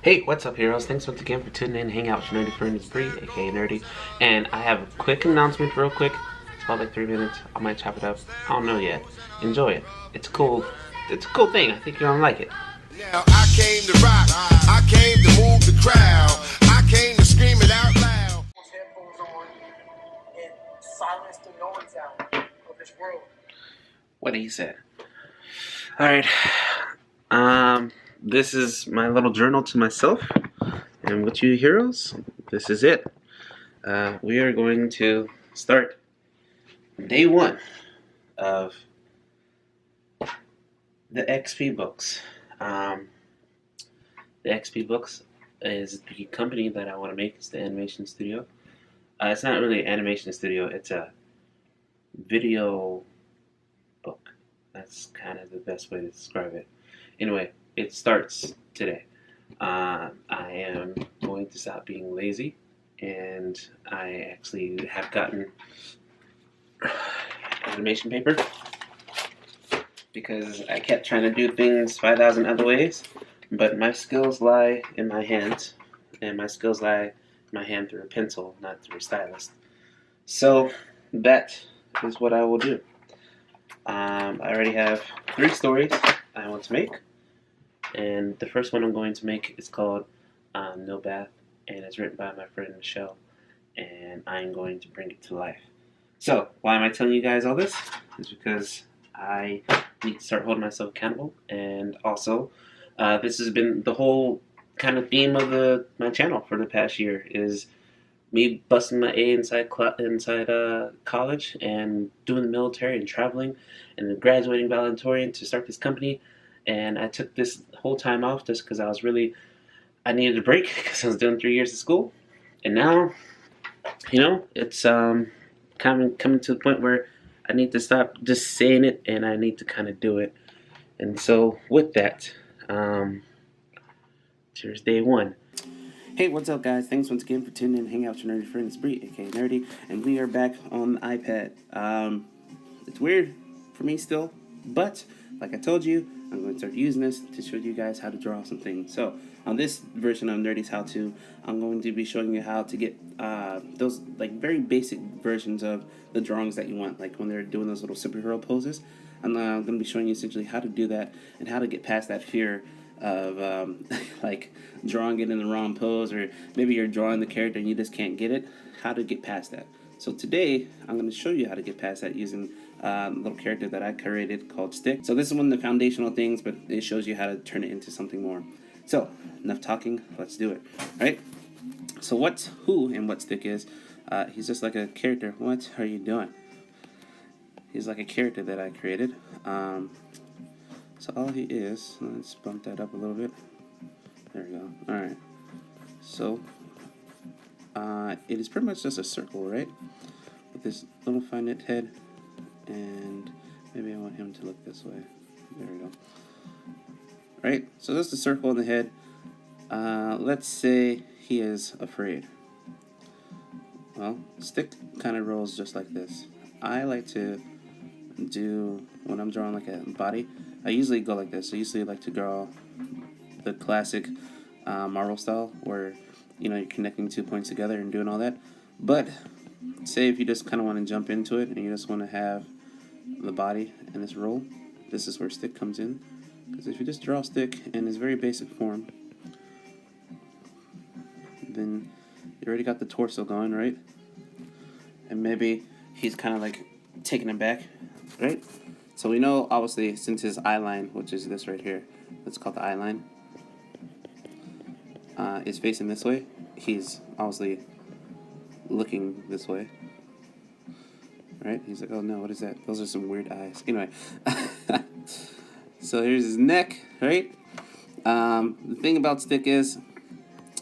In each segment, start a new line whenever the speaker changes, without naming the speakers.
Hey, what's up, heroes? Thanks once again for tuning in, hang out with your nerdy friend Bree, aka Nerdy. And I have a quick announcement, real quick. It's about like 3 minutes. I might chop it up. I don't know yet. Enjoy it. It's cool. It's a cool thing. I think you're gonna like it.
Now I came to rock. I came to move the crowd. I came to scream it out loud.
Headphones on and silence the noise out of this world.
What he said. All right. This is my little journal to myself, and with you heroes, this is it. We are going to start day one of the XP books. The XP books is the company that I want to make. It's the animation studio. It's not really an animation studio. It's a video book. That's kind of the best way to describe it. Anyway, it starts today. I am going to stop being lazy, and I actually have gotten animation paper because I kept trying to do things 5,000 other ways, but my skills lie in my hands, and my skills lie in my hand through a pencil, not through a stylus. So that is what I will do. I already have 3 stories I want to make, and the first one I'm going to make is called No Bath, and it's written by my friend Michelle, and I'm going to bring it to life. So, why am I telling you guys all this? It's because I need to start holding myself accountable, and also, this has been the whole kind of theme of my channel for the past year is me busting my A inside college and doing the military and traveling and then graduating valedictorian to start this company. And I took this whole time off just because I needed a break because I was doing 3 years of school. And now, it's kind of coming to the point where I need to stop just saying it and I need to kind of do it. And so with that, here's day one. Hey, what's up, guys? Thanks once again for tuning in, hang out with your nerdy friend. It's Bree, aka Nerdy, and we are back on the iPad. It's weird for me still, but like I told you, I'm going to start using this to show you guys how to draw some things. So on this version of Nerdy's How To, I'm going to be showing you how to get those like very basic versions of the drawings that you want, like when they're doing those little superhero poses. I'm going to be showing you essentially how to do that and how to get past that fear of like drawing it in the wrong pose, or maybe you're drawing the character and you just can't get it, how to get past that. So today I'm going to show you how to get past that using a little character that I created called Stick. So this is one of the foundational things, but it shows you how to turn it into something more. So enough talking, let's do it. All right, so who and what Stick is, he's just like a character. What are you doing? He's like a character that I created. So all he is, let's bump that up a little bit. There we go. Alright. So, it is pretty much just a circle, right? With this little finite head. And maybe I want him to look this way. There we go. Right? So that's the circle in the head. Let's say he is afraid. Well, Stick kind of rolls just like this. I like to do, when I'm drawing like a body, I usually go like this. I usually like to draw the classic Marvel style where, you're connecting 2 points together and doing all that. But say if you just kind of want to jump into it and you just want to have the body and this roll, this is where Stick comes in. Because if you just draw Stick in his very basic form, then you already got the torso going, right? And maybe he's kind of like taking it back, right? So we know, obviously, since his eye line, which is this right here, that's called the eye line, is facing this way, he's obviously looking this way, right? He's like, oh no, what is that? Those are some weird eyes. Anyway, so here's his neck, right? The thing about Stick is,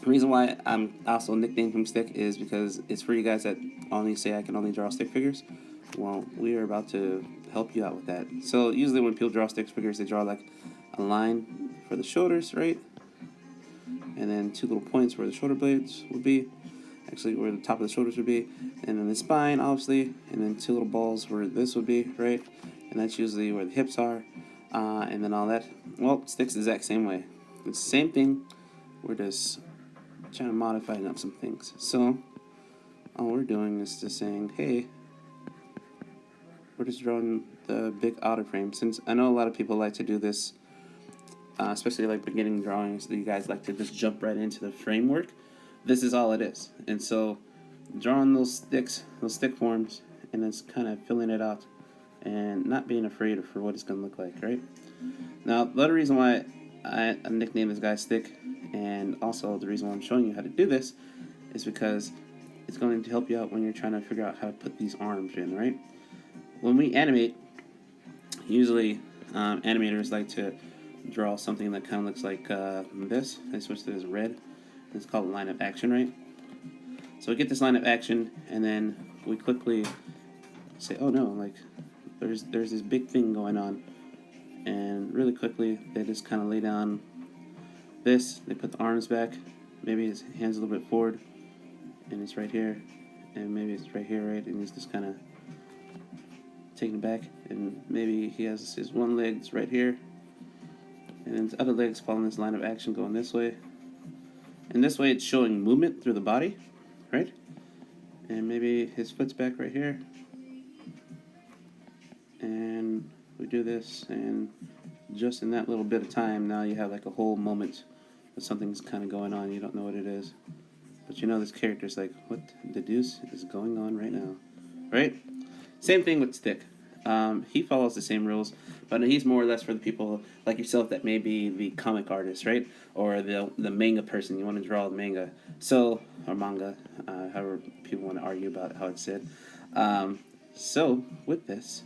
the reason why I'm also nicknamed him Stick is because it's for you guys that only say I can only draw stick figures. Well, we are about to help you out with that. So usually when people draw stick figures, they draw like a line for the shoulders, right? And then 2 little points where the shoulder blades would be, actually where the top of the shoulders would be, and then the spine, obviously, and then 2 little balls where this would be, right? And that's usually where the hips are, and then all that. Well, Stick's the exact same way. It's the same thing, we're just trying to modify up some things. So all we're doing is just saying, hey, we're just drawing the big outer frame. Since I know a lot of people like to do this, especially like beginning drawings, that you guys like to just jump right into the framework. This is all it is. And so drawing those sticks, those stick forms, and it's kind of filling it out and not being afraid for what it's going to look like, right? Now, the other reason why I nicknamed this guy Stick, and also the reason why I'm showing you how to do this, is because it's going to help you out when you're trying to figure out how to put these arms in, right? When we animate, usually animators like to draw something that kind of looks like this. I switched to this red. It's called line of action, right? So we get this line of action, and then we quickly say, oh no, like there's this big thing going on. And really quickly, they just kind of lay down this. They put the arms back. Maybe his hands a little bit forward, and it's right here. And maybe it's right here, right? And he's just kind of taking it back. And maybe he has his one leg's right here, and then his other leg's following this line of action going this way. And this way, it's showing movement through the body, right? And maybe his foot's back right here. And we do this, and just in that little bit of time, now you have like a whole moment that something's kind of going on. You don't know what it is, but you know this character's like, what the deuce is going on right now, right? Same thing with Stick. He follows the same rules, but he's more or less for the people like yourself that may be the comic artist, right? Or the manga person. You want to draw the manga, so or manga, however people want to argue about how it's said. So with this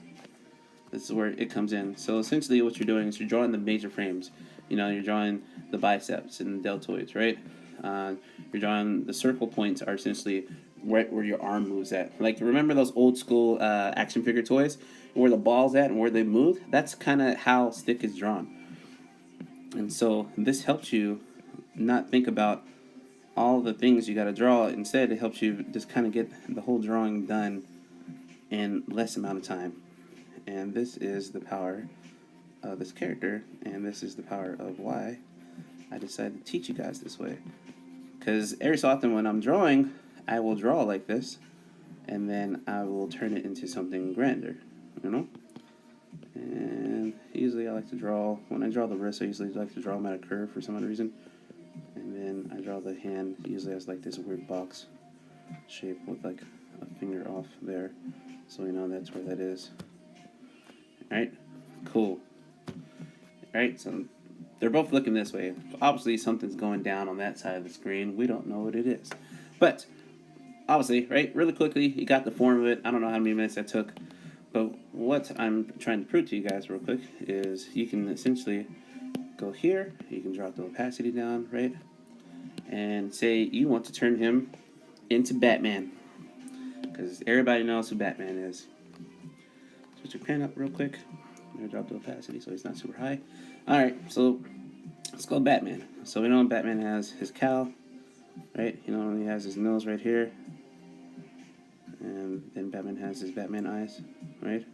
is where it comes in. So essentially what you're doing is you're drawing the major frames. You know, you're drawing the biceps and the deltoids, right? You're drawing the circle points are essentially right where your arm moves at. Like, remember those old school action figure toys where the ball's at and where they move? That's kind of how Stick is drawn. And so this helps you not think about all the things you got to draw. Instead, it helps you just kind of get the whole drawing done in less amount of time. And this is the power of this character, and this is the power of why I decided to teach you guys this way. Because every so often when I'm drawing, I will draw like this, and then I will turn it into something grander, you know? And usually I like to draw, when I draw the wrist, I usually like to draw them at a curve for some other reason. And then I draw the hand, usually has like this weird box shape with like a finger off there. So you know that's where that is. Alright, cool. Alright, so they're both looking this way. Obviously something's going down on that side of the screen. We don't know what it is. But, obviously, right, really quickly, you got the form of it. I don't know how many minutes that took. But what I'm trying to prove to you guys real quick is you can essentially go here. You can drop the opacity down, right? And say you want to turn him into Batman. Because everybody knows who Batman is. Switch your pen up real quick. I'm going to drop the opacity so it's not super high. Alright, so let's go Batman. So we know Batman has his cowl, right? You know, he has his nose right here. And then Batman has his Batman eyes, right?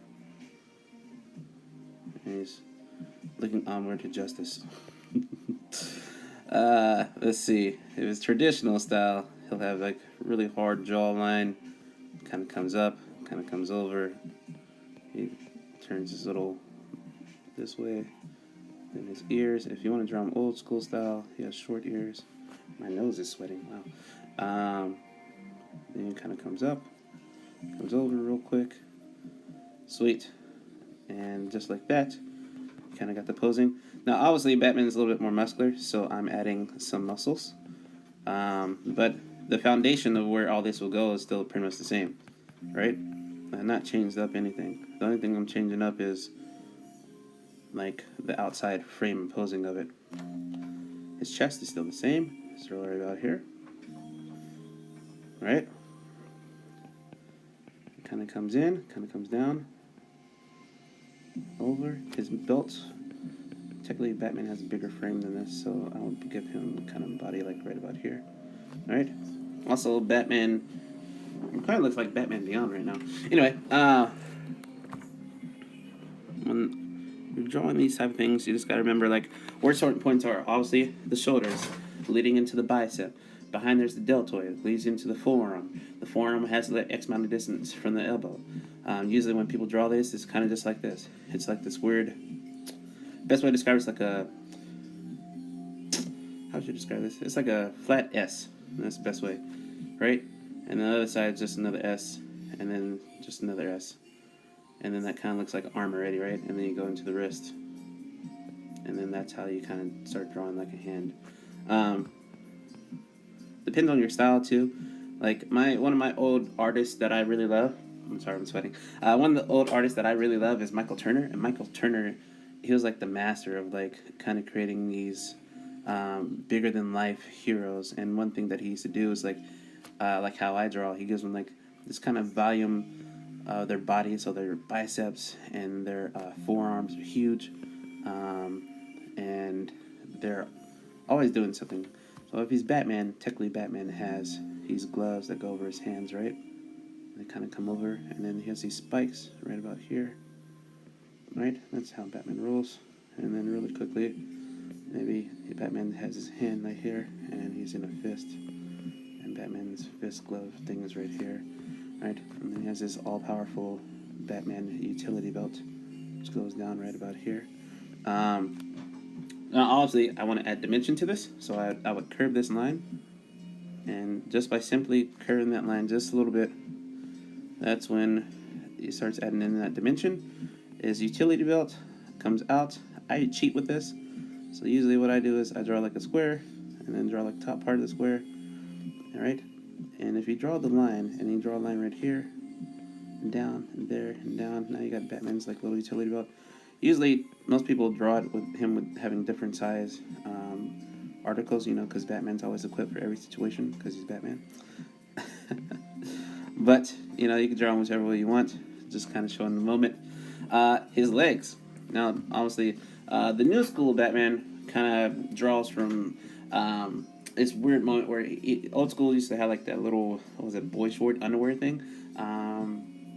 And he's looking onward to justice. Let's see. If it's traditional style, he'll have like really hard jawline. Kind of comes up, kind of comes over. He turns his little this way. Then his ears. If you want to draw him old school style, he has short ears. My nose is sweating. Wow. Then he kind of comes up, comes over real quick. Sweet. And just like that, kind of got the posing. Now, obviously, Batman is a little bit more muscular, so I'm adding some muscles. But the foundation of where all this will go is still pretty much the same, right? I've not changed up anything. The only thing I'm changing up is like the outside frame and posing of it. His chest is still the same. It's right about here, right? Kind of comes in, kind of comes down, over. His belt. Technically, Batman has a bigger frame than this, so I'll give him kind of body like right about here. All right. Also, Batman kind of looks like Batman Beyond right now. Anyway, when you're drawing these type of things, you just gotta remember like where certain points are. Obviously, the shoulders. leading into the bicep. Behind there's the deltoid, leads into the forearm. The forearm has the X amount of distance from the elbow. Usually when people draw this, it's kind of just like this. It's like this weird, best way to describe it is like a, how should you describe this? It's like a flat S. That's the best way, right? And the other side is just another S, and then just another S. And then that kind of looks like an arm already, right? And then you go into the wrist. And then that's how you kind of start drawing like a hand. Depends on your style too. Like one of my old artists that I really love. I'm sorry, I'm sweating. One of the old artists that I really love is Michael Turner. And Michael Turner, he was like the master of like kind of creating these bigger than life heroes. And one thing that he used to do is like how I draw. He gives them like this kind of volume. Their bodies, so their biceps and their forearms are huge, and they're always doing something. So if he's Batman, technically Batman has these gloves that go over his hands, right? They kind of come over, and then he has these spikes right about here, right? That's how Batman rolls. And then really quickly, maybe Batman has his hand right here, and he's in a fist, and Batman's fist glove thing is right here. Right, and then he has this all-powerful Batman utility belt, which goes down right about here. Now, obviously, I want to add dimension to this, so I would curve this line, and just by simply curving that line just a little bit, that's when it starts adding in that dimension. Is utility belt comes out. I cheat with this, so usually what I do is I draw like a square, and then draw like the top part of the square. All right. And if you draw the line, and you draw a line right here, and down, and there, and down, now you got Batman's like little utility belt. Usually, most people draw it with him with having different size articles, you know, because Batman's always equipped for every situation, because he's Batman. But, you know, you can draw him whichever way you want, just kind of showing the moment. His legs. Now, obviously, the new school Batman kind of draws from... this weird moment where old school used to have like that little, what was it, boy short underwear thing.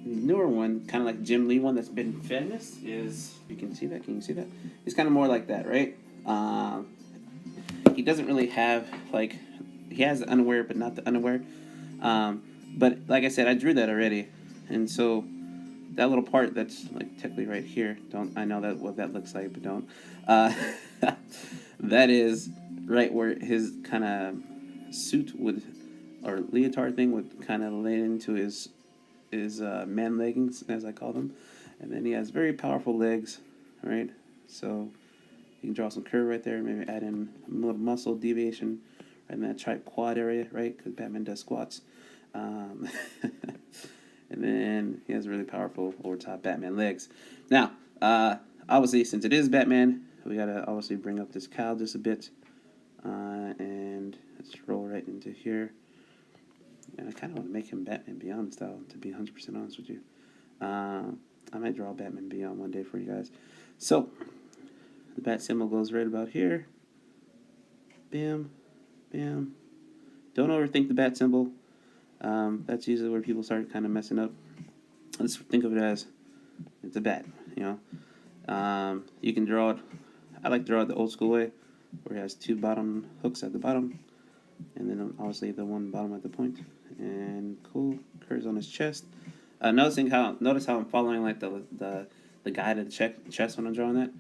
Newer one, kind of like Jim Lee one that's been famous, is, you can see that, can you see that? It's kind of more like that, right? He doesn't really have, like, he has the underwear, but not the underwear. But like I said, I drew that already. And so that little part that's like technically right here, I know that what that looks like, but don't. That is right where his kind of suit would, or leotard thing would kind of lay into his man leggings, as I call them. And then he has very powerful legs, right? So you can draw some curve right there, maybe add in a little muscle deviation right in that trap quad area, right? Because Batman does squats. And then he has really powerful over top Batman legs. Now, obviously, since it is Batman, we gotta obviously bring up this cowl just a bit. And let's roll right into here. And I kind of want to make him Batman Beyond style, to be 100% honest with you. I might draw Batman Beyond one day for you guys. So, the bat symbol goes right about here. Bam, bam. Don't overthink the bat symbol. That's usually where people start kind of messing up. Let's think of it as it's a bat, you know. You can draw it. I like to draw it the old school way, where it has two bottom hooks at the bottom, and then obviously the one bottom at the point. And cool, curves on his chest. Notice how I'm following like the guide of the chest when I'm drawing that,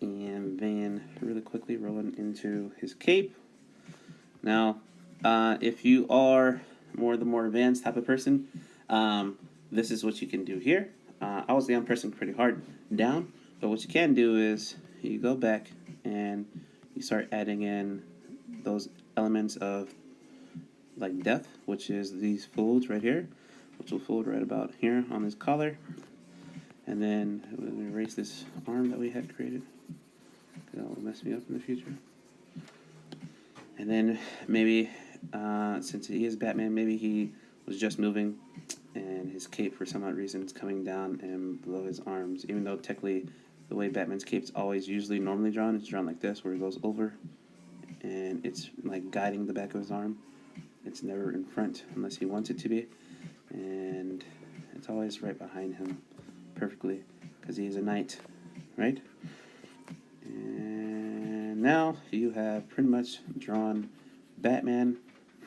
and then really quickly rolling into his cape. Now, if you are the more advanced type of person, this is what you can do here. Obviously, I'm pressing pretty hard down, but what you can do is you go back and you start adding in those elements of like depth, which is these folds right here, which will fold right about here on this collar. And then we'll erase this arm that we had created, because that will mess me up in the future. And then maybe, since he is Batman, maybe he was just moving and his cape for some odd reason is coming down and below his arms, even though technically the way Batman's cape's always usually normally drawn, it's drawn like this, where it goes over and it's like guiding the back of his arm. It's never in front unless he wants it to be, and it's always right behind him perfectly because he is a knight, right? And now you have pretty much drawn Batman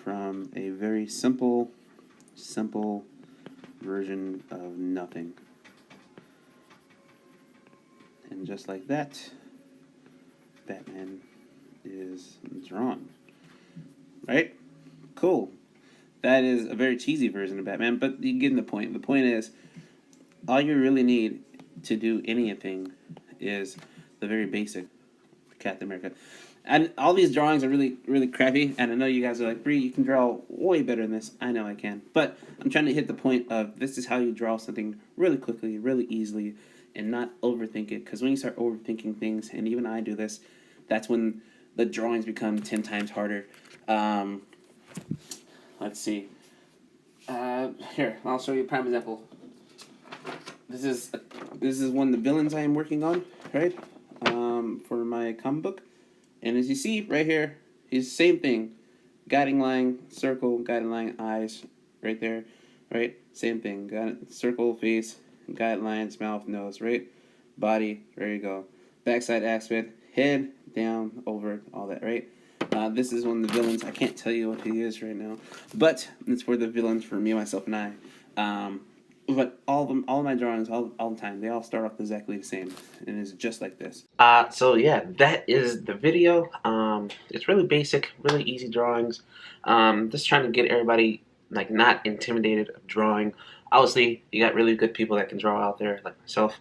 from a very simple version of nothing. And just like that, Batman is drawn. Right? Cool. That is a very cheesy version of Batman, but you get the point. The point is, all you really need to do anything is the very basic Captain America. And all these drawings are really, really crappy, and I know you guys are like, Bree, you can draw way better than this. I know I can. But I'm trying to hit the point of this is how you draw something really quickly, really easily, and not overthink it. Because when you start overthinking things, and even I do this, that's when the drawings become 10 times harder. Let's see. Here, I'll show you a prime example. This is one of the villains I am working on, right? For my comic book. And as you see right here, it's the same thing. Guiding line, circle, guiding line, eyes, right there, right? Same thing. Circle, face, guide lines, mouth, nose, right? Body, there you go. Backside aspect, head, down, over, all that, right? This is one of the villains. I can't tell you what he is right now, but it's for the villains for me, myself, and I. But all of my drawings, all the time, they all start off exactly the same, and it's just like this. So yeah, that is the video. It's really basic, really easy drawings. Just trying to get everybody like not intimidated of drawing. Obviously, you got really good people that can draw out there, like myself.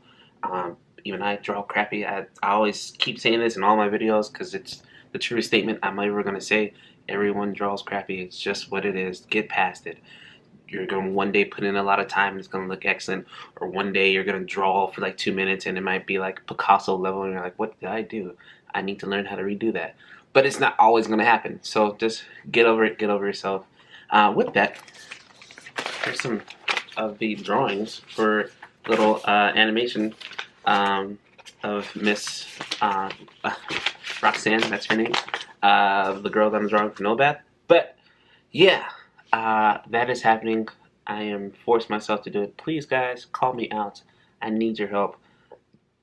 Even I draw crappy. I always keep saying this in all my videos because it's the truest statement I'm ever gonna say. Everyone draws crappy. It's just what it is. Get past it. You're going to one day put in a lot of time and it's going to look excellent, or one day you're going to draw for like 2 minutes and it might be like Picasso level and you're like, what did I do? I need to learn how to redo that. But it's not always going to happen, so just get over it, get over yourself. With that, here's some of the drawings for little animation of Miss Roxanne, that's her name, the girl that I'm drawing for Nobat. But yeah, that is happening. I am forced myself to do it. Please, guys, call me out. I need your help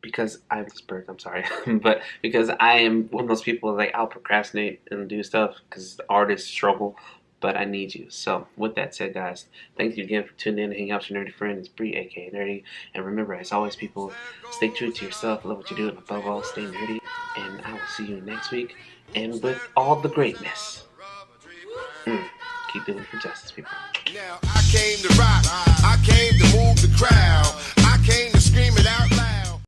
because I'm this bird. I'm sorry, but because I am one of those people like I'll procrastinate and do stuff because artists struggle. But I need you. So with that said, guys, thank you again for tuning in and hanging out with your nerdy friend. It's Bree, aka Nerdy. And remember, as always, people, stay true to yourself, love what you do, and above all, stay nerdy. And I will see you next week. And with all the greatness. Keep doing it for justice, people.
Now I came to rock, I came to move the crowd, I came to scream it out loud.